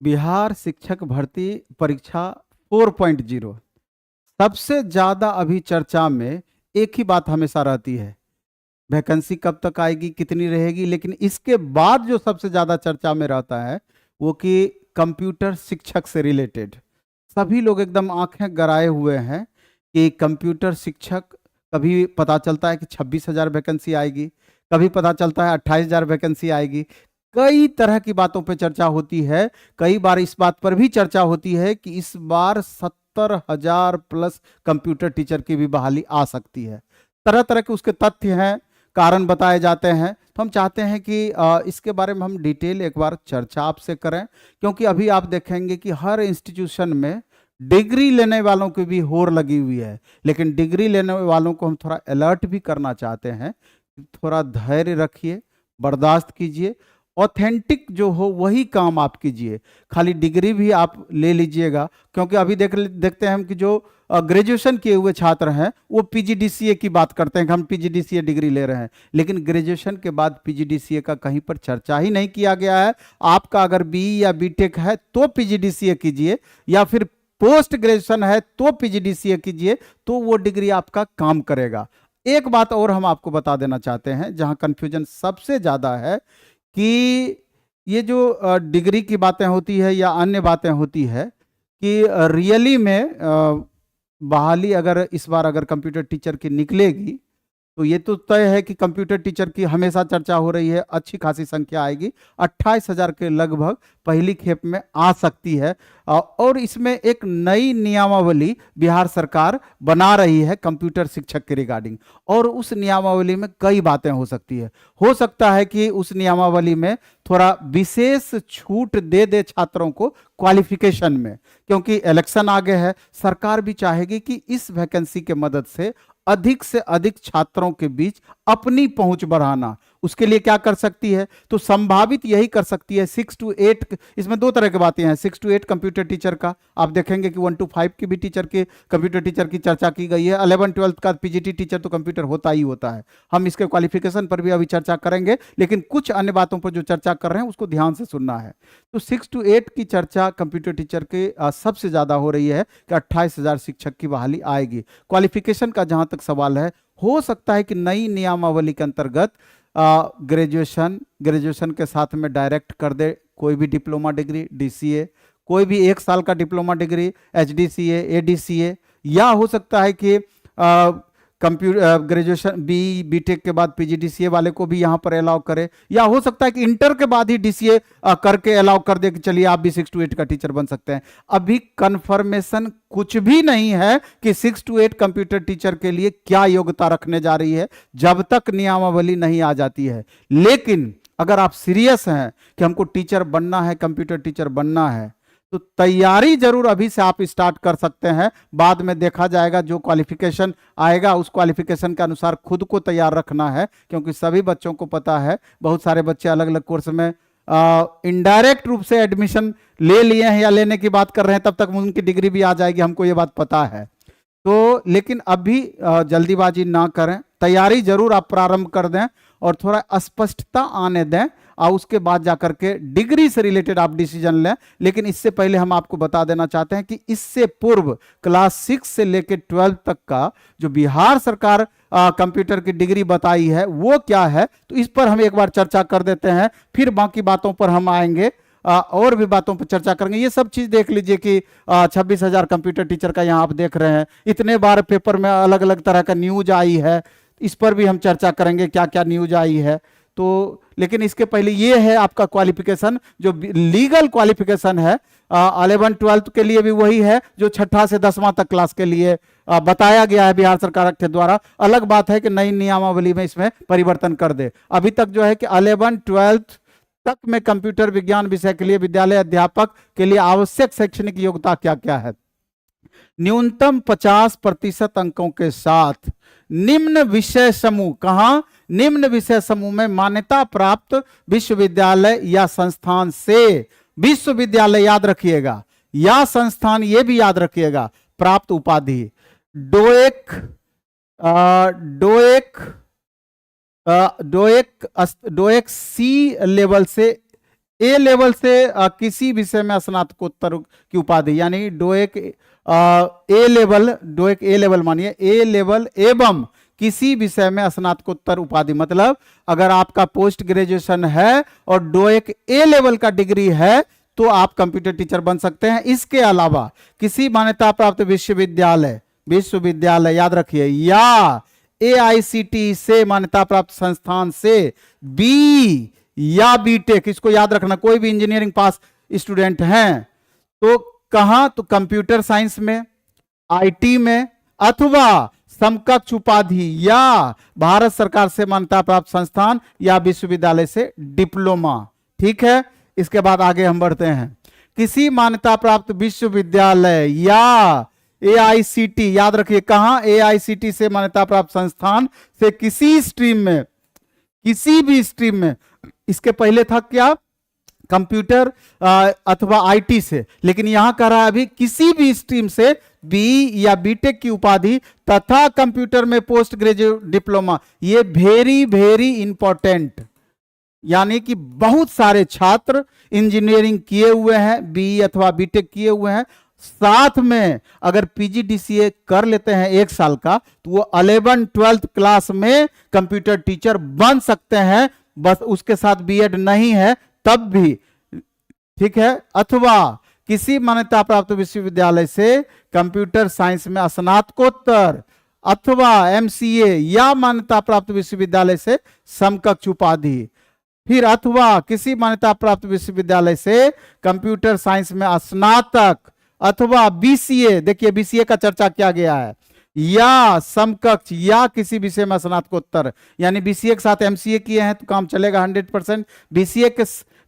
बिहार शिक्षक भर्ती परीक्षा 4.0 सबसे ज्यादा अभी चर्चा में एक ही बात हमेशा रहती है, वैकेंसी कब तक आएगी, कितनी रहेगी। लेकिन इसके बाद जो सबसे ज्यादा चर्चा में रहता है वो कि कंप्यूटर शिक्षक से रिलेटेड सभी लोग एकदम आंखें गड़ाए हुए हैं कि कंप्यूटर शिक्षक, कभी पता चलता है कि 26,000 वैकेंसी आएगी, कभी पता चलता है 28,000 वैकेंसी आएगी। कई तरह की बातों पे चर्चा होती है। कई बार इस बात पर भी चर्चा होती है कि इस बार 70,000 प्लस कंप्यूटर टीचर की भी बहाली आ सकती है। तरह तरह के उसके तथ्य हैं, कारण बताए जाते हैं। तो हम चाहते हैं कि इसके बारे में हम डिटेल एक बार चर्चा आपसे करें, क्योंकि अभी आप देखेंगे कि हर इंस्टीट्यूशन में डिग्री लेने वालों की भी होड़ लगी हुई है। लेकिन डिग्री लेने वालों को हम थोड़ा अलर्ट भी करना चाहते हैं, थोड़ा धैर्य रखिए, बर्दाश्त कीजिए, ऑथेंटिक जो हो वही काम आप कीजिए। खाली डिग्री भी आप ले लीजिएगा, क्योंकि अभी देखते हैं हम कि जो ग्रेजुएशन किए हुए छात्र हैं वो पीजीडीसीए की बात करते हैं कि हम पीजीडीसीए डिग्री ले रहे हैं, लेकिन ग्रेजुएशन के बाद पीजीडीसीए का कहीं पर चर्चा ही नहीं किया गया है। आपका अगर बीई या बीटेक है तो पीजीडीसीए कीजिए, या फिर पोस्ट ग्रेजुएशन है तो पीजीडीसीए कीजिए, तो वो डिग्री आपका काम करेगा। एक बात और हम आपको बता देना चाहते हैं, जहां कंफ्यूजन सबसे ज्यादा है कि ये जो डिग्री की बातें होती है या अन्य बातें होती है कि रियली में बहाली अगर इस बार अगर कंप्यूटर टीचर की निकलेगी तो ये तो तय है कि कंप्यूटर टीचर की हमेशा चर्चा हो रही है, अच्छी खासी संख्या आएगी, 28,000 के लगभग पहली खेप में आ सकती है। और इसमें एक नई नियमावली बिहार सरकार बना रही है कंप्यूटर शिक्षक के रिगार्डिंग, और उस नियमावली में कई बातें हो सकती है। हो सकता है कि उस नियमावली में थोड़ा विशेष छूट दे दे छात्रों को क्वालिफिकेशन में, क्योंकि इलेक्शन आगे है। सरकार भी चाहेगी कि इस वैकेंसी के मदद से अधिक छात्रों के बीच अपनी पहुंच बढ़ाना। उसके लिए क्या कर सकती है, तो संभावित यही कर सकती है 6 to 8। इसमें दो तरह की बातें हैं, 6 to 8 कंप्यूटर टीचर का आप देखेंगे कि 1 to 5 की भी टीचर के कंप्यूटर टीचर की चर्चा की गई है। 11-12 का पीजीटी टीचर तो कंप्यूटर होता ही होता है। हम इसके क्वालिफिकेशन पर भी अभी चर्चा करेंगे, लेकिन कुछ अन्य बातों पर जो चर्चा कर रहे हैं उसको ध्यान से सुनना है। तो 6 to 8 की चर्चा कंप्यूटर टीचर के सबसे ज्यादा हो रही है कि 28,000 शिक्षक की बहाली आएगी। क्वालिफिकेशन का जहां तक सवाल है, हो सकता है कि नई नियमावली के अंतर्गत ग्रेजुएशन के साथ में डायरेक्ट कर दे कोई भी डिप्लोमा डिग्री, डीसीए, कोई भी 1 साल का डिप्लोमा डिग्री, एचडीसीए, एडीसीए, या हो सकता है कि कंप्यूटर ग्रेजुएशन बीटेक के बाद पीजीडीसीए वाले को भी यहां पर अलाउ करे, या हो सकता है कि इंटर के बाद ही डीसीए करके अलाउ कर दे कि चलिए आप भी 6 to 8 का टीचर बन सकते हैं। अभी कंफर्मेशन कुछ भी नहीं है कि 6 to 8 कंप्यूटर टीचर के लिए क्या योग्यता रखने जा रही है, जब तक नियमावली नहीं आ जाती है। लेकिन अगर आप सीरियस हैं कि हमको टीचर बनना है, कंप्यूटर टीचर बनना है, तो तैयारी जरूर अभी से आप स्टार्ट कर सकते हैं। बाद में देखा जाएगा, जो क्वालिफिकेशन आएगा उस क्वालिफिकेशन के अनुसार खुद को तैयार रखना है, क्योंकि सभी बच्चों को पता है, बहुत सारे बच्चे अलग अलग कोर्स में इनडायरेक्ट रूप से एडमिशन ले लिए हैं या लेने की बात कर रहे हैं, तब तक उनकी डिग्री भी आ जाएगी, हमको ये बात पता है। तो लेकिन अभी जल्दीबाजी ना करें, तैयारी जरूर आप प्रारंभ कर दें और थोड़ा स्पष्टता आने दें, और उसके बाद जाकर के डिग्री से रिलेटेड आप डिसीजन लें। लेकिन इससे पहले हम आपको बता देना चाहते हैं कि इससे पूर्व क्लास 6 से लेकर 12 तक का जो बिहार सरकार कंप्यूटर की डिग्री बताई है वो क्या है, तो इस पर हम एक बार चर्चा कर देते हैं, फिर बाकी बातों पर हम आएंगे, और भी बातों पर चर्चा करेंगे। ये सब चीज देख लीजिए कि 26,000 कंप्यूटर टीचर का यहाँ आप देख रहे हैं, इतने बार पेपर में अलग अलग तरह का न्यूज आई है, इस पर भी हम चर्चा करेंगे क्या क्या न्यूज आई है। तो लेकिन इसके पहले ये है आपका क्वालिफिकेशन, जो लीगल क्वालिफिकेशन है 11-12 के लिए भी वही है जो 6ठा से 10वां तक क्लास के लिए बताया गया है बिहार सरकार के द्वारा। अलग बात है कि नई नियमावली में इसमें परिवर्तन कर दे। अभी तक जो है कि 11-12 तक में कंप्यूटर विज्ञान विषय के लिए विद्यालय अध्यापक के लिए आवश्यक शैक्षणिक योग्यता क्या क्या है। न्यूनतम 50% अंकों के साथ निम्न विषय समूह, कहां, निम्न विषय समूह में मान्यता प्राप्त विश्वविद्यालय या संस्थान से, विश्वविद्यालय याद रखिएगा, या संस्थान ये भी याद रखिएगा, प्राप्त उपाधि डोएक डोएक डोएक डोएक सी लेवल से ए लेवल से किसी विषय में स्नातकोत्तर की उपाधि, यानी डोएक ए लेवल मानिए ए लेवल एवं किसी विषय में स्नातकोत्तर उपाधि, मतलब अगर आपका पोस्ट ग्रेजुएशन है और डोएक ए लेवल का डिग्री है तो आप कंप्यूटर टीचर बन सकते हैं। इसके अलावा किसी मान्यता प्राप्त विश्वविद्यालय याद रखिए, या एआईसीटी से मान्यता प्राप्त संस्थान से बी या बीटेक, इसको याद रखना, कोई भी इंजीनियरिंग पास स्टूडेंट हैं तो कहां, तो कंप्यूटर साइंस में, आईटी में, अथवा समकक्ष उपाधि या भारत सरकार से मान्यता प्राप्त संस्थान या विश्वविद्यालय से डिप्लोमा। ठीक है, इसके बाद आगे हम बढ़ते हैं। किसी मान्यता प्राप्त विश्वविद्यालय या एआईसीटी, याद रखिए कहां, एआईसीटी से मान्यता प्राप्त संस्थान से किसी स्ट्रीम में, किसी भी स्ट्रीम में, इसके पहले था क्या, कंप्यूटर अथवा आईटी से, लेकिन यहां कह रहा है अभी किसी भी स्ट्रीम से बी या बीटेक की उपाधि तथा कंप्यूटर में पोस्ट ग्रेजुएट डिप्लोमा। ये वेरी वेरी इंपॉर्टेंट, यानी कि बहुत सारे छात्र इंजीनियरिंग किए हुए हैं, बी अथवा बीटेक किए हुए हैं, साथ में अगर पीजीडीसीए कर लेते हैं 1 साल का तो वो 11th-12th क्लास में कंप्यूटर टीचर बन सकते हैं, बस उसके साथ बीएड नहीं है तब भी। ठीक है, अथवा किसी मान्यता प्राप्त विश्वविद्यालय से कंप्यूटर साइंस में स्नातकोत्तर अथवा एमसीए या मान्यता प्राप्त विश्वविद्यालय से समकक्ष उपाधि, फिर अथवा किसी मान्यता प्राप्त विश्वविद्यालय से कंप्यूटर साइंस में स्नातक अथवा बीसीए, देखिए बीसीए का चर्चा किया गया है, या समकक्ष या किसी विषय में स्नातकोत्तर, यानी बीसीए के साथ एमसीए किए हैं तो काम चलेगा 100%,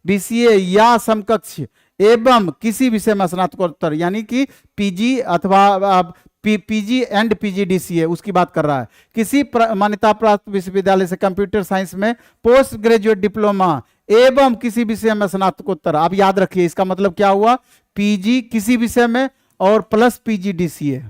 बीसीए या समकक्ष एवं किसी विषय में स्नातकोत्तर, यानी कि पीजी अथवा पीजी एंड पीजीडीसीए उसकी बात कर रहा है। किसी मान्यता प्राप्त विश्वविद्यालय से कंप्यूटर साइंस में पोस्ट ग्रेजुएट डिप्लोमा एवं किसी विषय में स्नातकोत्तर। आप याद रखिए इसका मतलब क्या हुआ, पीजी किसी विषय में और प्लस पीजीडीसीए,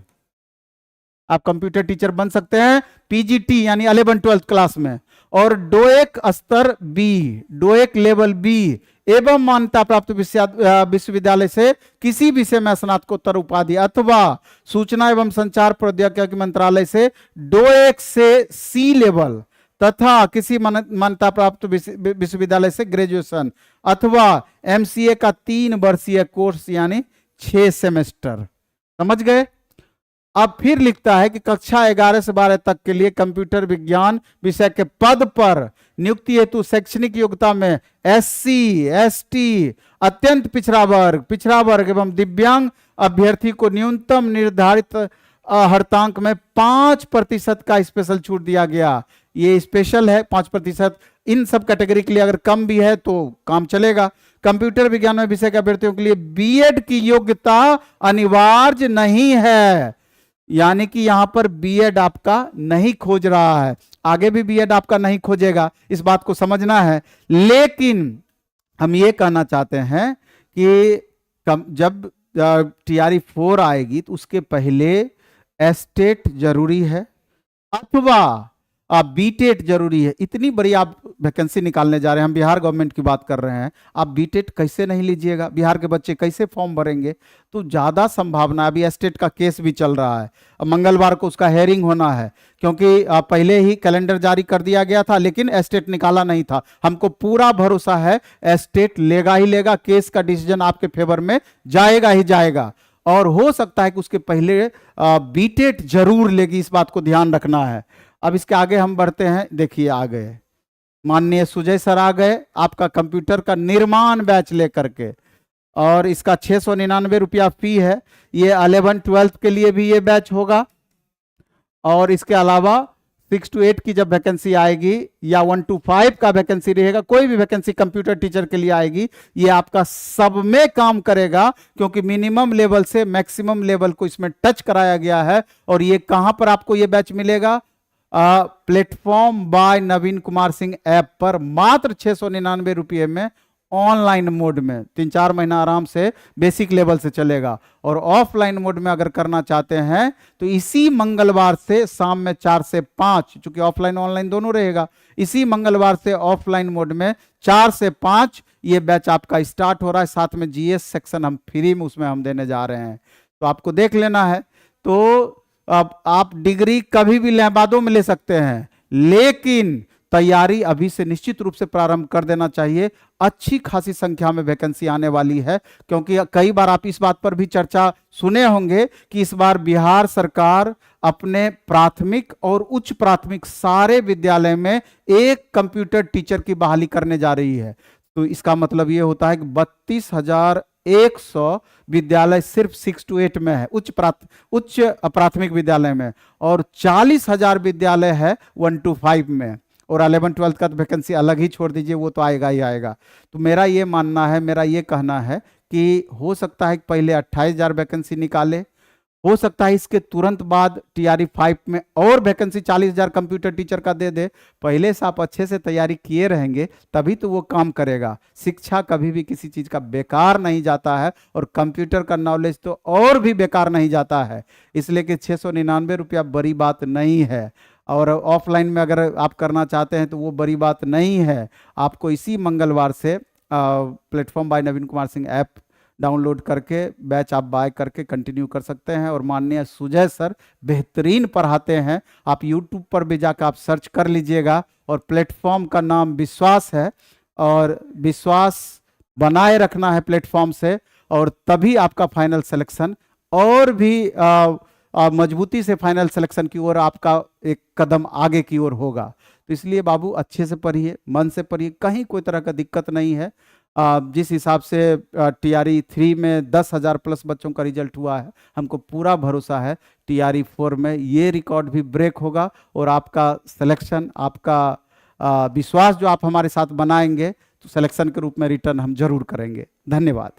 आप कंप्यूटर टीचर बन सकते हैं पीजीटी यानी 11th-12th क्लास में, और डोएक स्तर बी, डोएक लेवल बी एवं मान्यता प्राप्त विश्वविद्यालय से किसी विषय में स्नातकोत्तर उपाधि अथवा सूचना एवं संचार प्रौद्योगिकी मंत्रालय से डोएक से सी लेवल तथा किसी मान्यता प्राप्त विश्वविद्यालय से ग्रेजुएशन अथवा एमसीए का 3 वर्षीय कोर्स यानी 6 सेमेस्टर। समझ गए। अब फिर लिखता है कि कक्षा 11 से 12 तक के लिए कंप्यूटर विज्ञान विषय के पद पर नियुक्ति हेतु शैक्षणिक योग्यता में एससी, एसटी, अत्यंत पिछड़ा वर्ग एवं दिव्यांग अभ्यर्थी को न्यूनतम निर्धारित हर्तांक में 5% का स्पेशल छूट दिया गया। ये स्पेशल है 5%, इन सब कैटेगरी के लिए अगर कम भी है तो काम चलेगा। कंप्यूटर विज्ञान में विषय के अभ्यर्थियों के लिए बीएड की योग्यता अनिवार्य नहीं है, यानी कि यहां पर बीएड आपका नहीं खोज रहा है, आगे भी बीएड आपका नहीं खोजेगा, इस बात को समझना है। लेकिन हम ये कहना चाहते हैं कि जब टीआरई 4 आएगी तो उसके पहले एस्टेट जरूरी है अथवा बीटेट जरूरी है। इतनी बड़ी आप वैकेंसी निकालने जा रहे हैं, हम बिहार गवर्नमेंट की बात कर रहे हैं, आप बीटेट कैसे नहीं लीजिएगा, बिहार के बच्चे कैसे फॉर्म भरेंगे। तो ज़्यादा संभावना, अभी एस्टेट का केस भी चल रहा है, मंगलवार को उसका हेयरिंग होना है, क्योंकि पहले ही कैलेंडर जारी कर दिया गया था लेकिन एस्टेट निकाला नहीं था। हमको पूरा भरोसा है एस्टेट लेगा ही लेगा, केस का डिसीजन आपके फेवर में जाएगा ही जाएगा, और हो सकता है कि उसके पहले बीटेट जरूर लेगी, इस बात को ध्यान रखना है। अब इसके आगे हम बढ़ते हैं। देखिए आ गए माननीय सुजय सर, आ गए आपका कंप्यूटर का निर्माण बैच लेकर के, और इसका 699 रुपया फी है। ये 11th-12th के लिए भी ये बैच होगा, और इसके अलावा 6 to 8 की जब वैकेंसी आएगी या 1 to 5 का वैकेंसी रहेगा, कोई भी वैकेंसी कंप्यूटर टीचर के लिए आएगी, ये आपका सब में काम करेगा, क्योंकि मिनिमम लेवल से मैक्सिमम लेवल को इसमें टच कराया गया है। और ये कहां पर आपको ये बैच मिलेगा, प्लेटफॉर्म बाय नवीन कुमार सिंह ऐप पर मात्र 699 रुपये में ऑनलाइन मोड में 3-4 महीना आराम से बेसिक लेवल से चलेगा। और ऑफलाइन मोड में अगर करना चाहते हैं तो इसी मंगलवार से शाम में 4 से 5, चूंकि ऑफलाइन ऑनलाइन दोनों रहेगा, इसी मंगलवार से ऑफलाइन मोड में 4 से 5 ये बैच आपका स्टार्ट हो रहा है। साथ में जीएस सेक्शन हम फ्री में उसमें हम देने जा रहे हैं, तो आपको देख लेना है। तो अब आप डिग्री कभी भी लहबादों में ले सकते हैं, लेकिन तैयारी अभी से निश्चित रूप से प्रारंभ कर देना चाहिए। अच्छी खासी संख्या में वैकेंसी आने वाली है, क्योंकि कई बार आप इस बात पर भी चर्चा सुने होंगे कि इस बार बिहार सरकार अपने प्राथमिक और उच्च प्राथमिक सारे विद्यालय में एक कंप्यूटर टीचर की बहाली करने जा रही है। तो इसका मतलब यह होता है कि 32,100 विद्यालय सिर्फ 6 to 8 में है, उच्च प्राथमिक विद्यालय में, और 40,000 विद्यालय है 1 to 5 में। और 11-12 का तो वैकेंसी अलग ही छोड़ दीजिए, वो तो आएगा ही आएगा। तो मेरा ये मानना है, मेरा ये कहना है कि हो सकता है कि पहले 28,000 वैकेंसी निकाले, हो सकता है इसके तुरंत बाद टीआरई 5 में और वैकेंसी 40,000 कंप्यूटर टीचर का दे दे। पहले से आप अच्छे से तैयारी किए रहेंगे तभी तो वो काम करेगा। शिक्षा कभी भी किसी चीज़ का बेकार नहीं जाता है, और कंप्यूटर का नॉलेज तो और भी बेकार नहीं जाता है। इसलिए कि 699 रुपया बड़ी बात नहीं है, और ऑफलाइन में अगर आप करना चाहते हैं तो वो बड़ी बात नहीं है। आपको इसी मंगलवार से प्लेटफॉर्म बाय नवीन कुमार सिंह ऐप डाउनलोड करके बैच आप बाय करके कंटिन्यू कर सकते हैं। और माननीय सुजय सर बेहतरीन पढ़ाते हैं, आप यूट्यूब पर भी जाकर आप सर्च कर लीजिएगा, और प्लेटफॉर्म का नाम विश्वास है, और विश्वास बनाए रखना है प्लेटफॉर्म से, और तभी आपका फाइनल सिलेक्शन और भी मजबूती से फाइनल सिलेक्शन की ओर आपका एक कदम आगे की ओर होगा। तो इसलिए बाबू अच्छे से पढ़िए, मन से पढ़िए, कहीं कोई तरह का दिक्कत नहीं है। जिस हिसाब से टीआरई 3 में 10,000 प्लस बच्चों का रिजल्ट हुआ है, हमको पूरा भरोसा है टीआरई 4 में ये रिकॉर्ड भी ब्रेक होगा, और आपका सिलेक्शन, आपका विश्वास जो आप हमारे साथ बनाएंगे तो सिलेक्शन के रूप में रिटर्न हम जरूर करेंगे। धन्यवाद।